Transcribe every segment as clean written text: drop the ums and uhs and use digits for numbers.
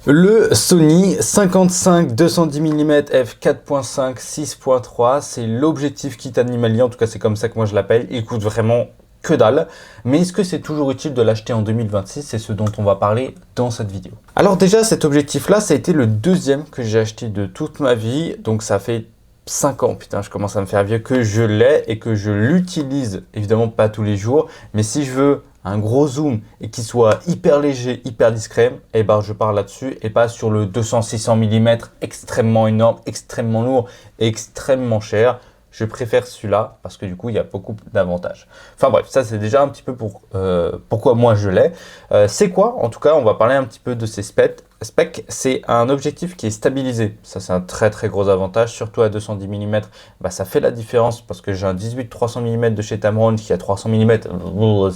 Le Sony 55-210 mm f4.5 6.3, c'est l'objectif kit animalier, en tout cas c'est comme ça que moi je l'appelle. Il coûte vraiment que dalle, mais est-ce que c'est toujours utile de l'acheter en 2026? C'est ce dont on va parler dans cette vidéo. Alors déjà, cet objectif-là, ça a été le deuxième que j'ai acheté de toute ma vie, donc ça fait 5 ans, putain, je commence à me faire vieux, que je l'ai et que je l'utilise. Évidemment pas tous les jours, mais si je veux un gros zoom et qui soit hyper léger, hyper discret, et ben je pars là-dessus et pas sur le 200-600 mm extrêmement énorme, extrêmement lourd et extrêmement cher. Je préfère celui-là parce que du coup, il y a beaucoup d'avantages. Enfin bref, ça c'est déjà un petit peu pourquoi moi je l'ai. C'est quoi? En tout cas, on va parler un petit peu de ces specs. C'est un objectif qui est stabilisé. Ça, c'est un très très gros avantage, surtout à 210 mm. Bah, ça fait la différence parce que j'ai un 18-300 mm de chez Tamron qui a 300 mm.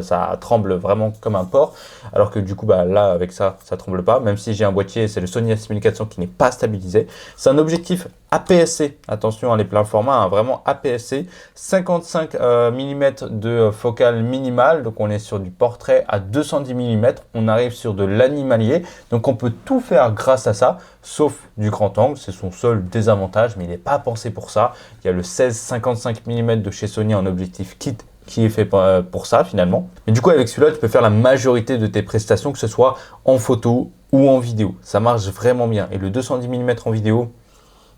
Ça tremble vraiment comme un porc. Alors que du coup, bah, là, avec ça, ça tremble pas. Même si j'ai un boîtier, c'est le Sony a6400 qui n'est pas stabilisé. C'est un objectif APS-C. Attention, les pleins formats, hein, vraiment APS-C. 55 mm de focale minimale. Donc, on est sur du portrait à 210 mm. On arrive sur de l'animalier. Donc on peut tout faire grâce à ça, sauf du grand angle, c'est son seul désavantage, mais il n'est pas pensé pour ça. Il y a le 16-55 mm de chez Sony en objectif kit qui est fait pour ça finalement. Et du coup avec celui-là, tu peux faire la majorité de tes prestations, que ce soit en photo ou en vidéo. Ça marche vraiment bien. Et le 210 mm en vidéo,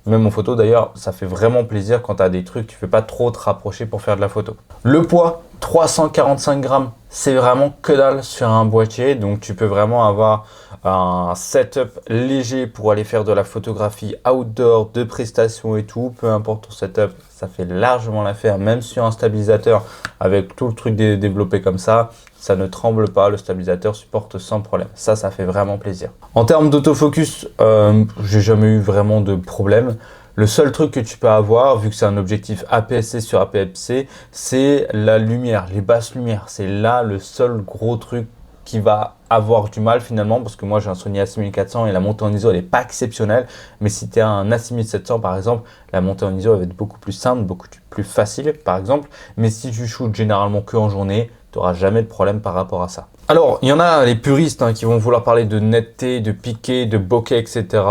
même en photo d'ailleurs, ça fait vraiment plaisir quand tu as des trucs, tu ne fais pas trop te rapprocher pour faire de la photo. Le poids, 345 grammes, c'est vraiment que dalle sur un boîtier. Donc tu peux vraiment avoir un setup léger pour aller faire de la photographie outdoor, de prestations et tout. Peu importe ton setup, ça fait largement l'affaire. Même sur un stabilisateur avec tout le truc développé comme ça ne tremble pas, le stabilisateur supporte sans problème. Ça fait vraiment plaisir. En termes d'autofocus, j'ai jamais eu vraiment de problème. Le seul truc que tu peux avoir, vu que c'est un objectif APS-C sur APS-C, c'est la lumière, les basses lumières. C'est là le seul gros truc qui va avoir du mal finalement, parce que moi j'ai un Sony a6400 et la montée en ISO elle n'est pas exceptionnelle, mais si tu as un a6700 par exemple, la montée en ISO elle va être beaucoup plus simple, beaucoup plus facile par exemple, mais si tu shootes généralement que en journée, tu n'auras jamais de problème par rapport à ça. Alors, il y en a les puristes qui vont vouloir parler de netteté, de piqué, de bokeh, etc.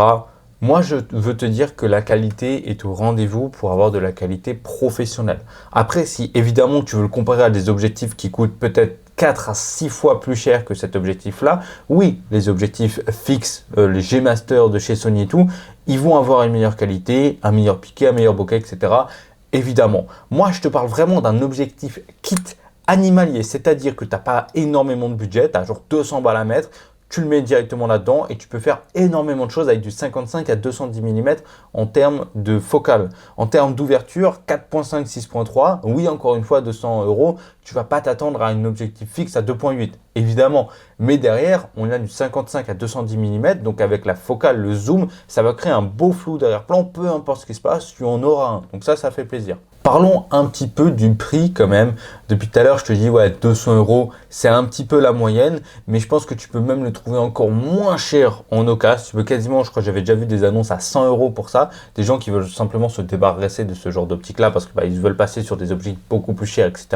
Moi, je veux te dire que la qualité est au rendez-vous pour avoir de la qualité professionnelle. Après, si évidemment tu veux le comparer à des objectifs qui coûtent peut-être 4 à 6 fois plus cher que cet objectif-là, oui, les objectifs fixes, les G-Master de chez Sony et tout, ils vont avoir une meilleure qualité, un meilleur piqué, un meilleur bokeh, etc. Évidemment. Moi, je te parle vraiment d'un objectif kit animalier, c'est-à-dire que tu n'as pas énormément de budget, tu as genre 200 balles à mettre, tu le mets directement là-dedans et tu peux faire énormément de choses avec du 55 à 210 mm en termes de focale. En termes d'ouverture, 4.5, 6.3, oui, encore une fois, 200 €, tu vas pas t'attendre à un objectif fixe à 2.8, évidemment. Mais derrière, on a du 55 à 210 mm, donc avec la focale, le zoom, ça va créer un beau flou d'arrière-plan, peu importe ce qui se passe, tu en auras un. Donc ça fait plaisir. Parlons un petit peu du prix quand même. Depuis tout à l'heure, je te dis, ouais, 200 €, c'est un petit peu la moyenne, mais je pense que tu peux même le trouver encore moins cher en occasion. Tu peux quasiment, je crois que j'avais déjà vu des annonces à 100 € pour ça. Des gens qui veulent simplement se débarrasser de ce genre d'optique-là parce que ils veulent passer sur des objectifs beaucoup plus chers, etc.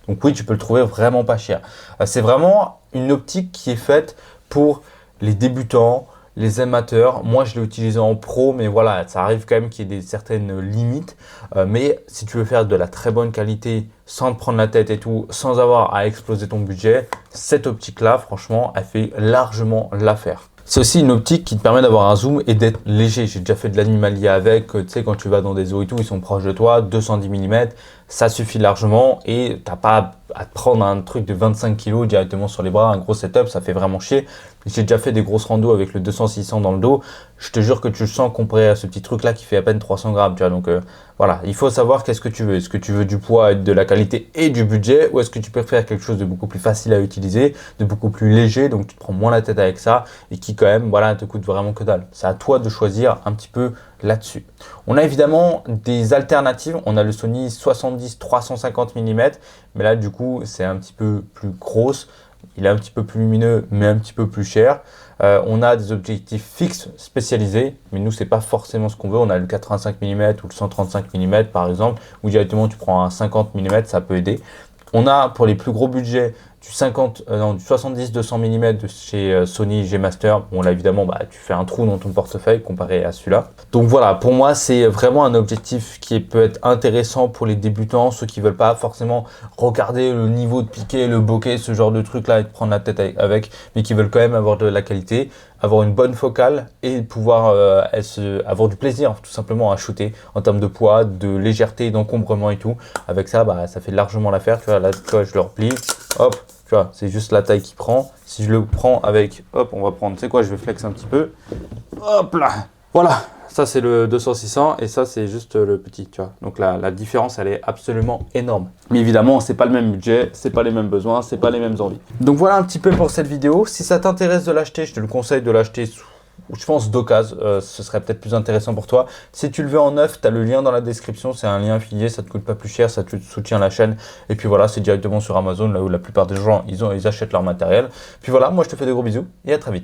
Donc oui, tu peux le trouver vraiment pas cher. C'est vraiment une optique qui est faite pour les débutants, les amateurs. Moi, je l'ai utilisé en pro, mais voilà, ça arrive quand même qu'il y ait certaines limites. Mais si tu veux faire de la très bonne qualité, sans te prendre la tête et tout, sans avoir à exploser ton budget, cette optique-là, franchement, elle fait largement l'affaire. C'est aussi une optique qui te permet d'avoir un zoom et d'être léger. J'ai déjà fait de l'animalier avec, tu sais, quand tu vas dans des zoos et tout, ils sont proches de toi, 210 mm, ça suffit largement et tu n'as pas à te prendre un truc de 25 kg directement sur les bras, un gros setup, ça fait vraiment chier. J'ai déjà fait des grosses randos avec le 200-600 dans le dos, je te jure que tu le sens comparé à ce petit truc là qui fait à peine 300 grammes, tu vois. Donc voilà, il faut savoir qu'est-ce que tu veux. Est-ce que tu veux du poids, et de la qualité et du budget, ou est-ce que tu préfères quelque chose de beaucoup plus facile à utiliser, de beaucoup plus léger, donc tu te prends moins la tête avec ça et qui quand même, voilà, te coûte vraiment que dalle. C'est à toi de choisir un petit peu là-dessus. On a évidemment des alternatives. On a le Sony 70-350 mm, mais là du coup c'est un petit peu plus grosse. Il est un petit peu plus lumineux, mais un petit peu plus cher. On a des objectifs fixes spécialisés, mais nous, c'est pas forcément ce qu'on veut. On a le 85 mm ou le 135 mm, par exemple, où directement tu prends un 50 mm, ça peut aider. On a, pour les plus gros budgets, du 70-200 mm de chez Sony G Master. Bon là évidemment tu fais un trou dans ton portefeuille comparé à celui-là. Donc voilà, pour moi c'est vraiment un objectif qui peut être intéressant pour les débutants, ceux qui veulent pas forcément regarder le niveau de piqué, le bokeh, ce genre de truc là et de prendre la tête avec, mais qui veulent quand même avoir de la qualité, avoir une bonne focale et pouvoir avoir du plaisir tout simplement à shooter en termes de poids, de légèreté, d'encombrement et tout. Avec ça, ça fait largement l'affaire. Tu vois, là, je le replie, hop, tu vois, c'est juste la taille qui prend. Si je le prends avec, hop, on va prendre, tu sais quoi, je vais flex un petit peu, hop là, voilà. Ça, c'est le 200-600 et ça, c'est juste le petit, tu vois. Donc la différence, elle est absolument énorme. Mais évidemment, c'est pas le même budget, c'est pas les mêmes besoins, c'est pas les mêmes envies. Donc voilà un petit peu pour cette vidéo. Si ça t'intéresse de l'acheter, je te le conseille de l'acheter je pense d'occasion, ce serait peut-être plus intéressant pour toi. Si tu le veux en neuf, tu as le lien dans la description, c'est un lien affilié, ça te coûte pas plus cher, ça te soutient la chaîne. Et puis voilà, c'est directement sur Amazon, là où la plupart des gens, ils achètent leur matériel. Puis voilà, moi je te fais de gros bisous et à très vite.